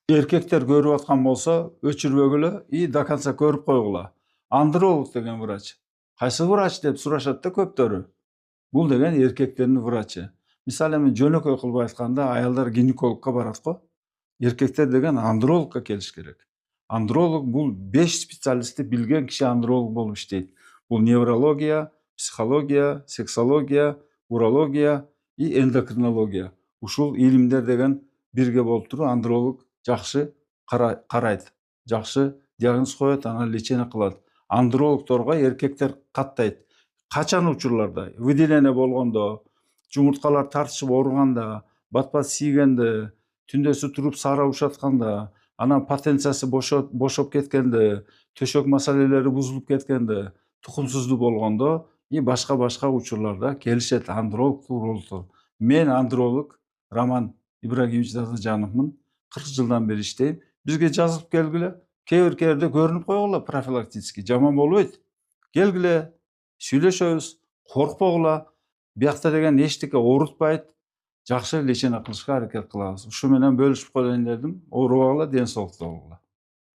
Эркектер көрүп аткан болсо, өчүрбөгүлө и до конца көрүп койгула. Андролог деген врач. Кайсы врач деп сурашат да көптөрү. Бул деген эркектердин врачы. Мисалы эми жөнөкөй кылып айтканда аялдар гинекологко барат го. Эркектер деген андрологко келиш керек. Андролог бул 5 специалистти билген киши андролог болуп иштейт. Бул неврология, психология, сексология, урология и эндокринология. Ушул илимдер деген бирге болуп туруп андролог жакшы карайт, жакшы диагноз коет, анан лечение кылат. Андрологдорго эркектер каттайт. Качан учурларда выделение болгондо, жумурткалар тартышып ооруганда, бат-бат тийгенде, түндөсү туруп саара ушатканда, анан потенциясы бошоп кеткенде, төшөк маселелери бузулуп кеткенде, тукумсуздуу болгондо и башка учурларда келишет андролог турулду. Мен андролог Роман Ибрагимович Дадажановмун. 40 жылдан бери иштейм. Бизге жазылып келгиле. Кээ бир керде көрүнүп койгула профилактический. Жаман болбойт. Келгиле, сүйлөшөбүз, коркпогула. Биякта деген эчтеке оорутпайт. Жакшы лечение кылышка аракет кылабыз. Ушу менен бөлүшүп коеюн дедим. Оорубагыла, ден соолукта болгула.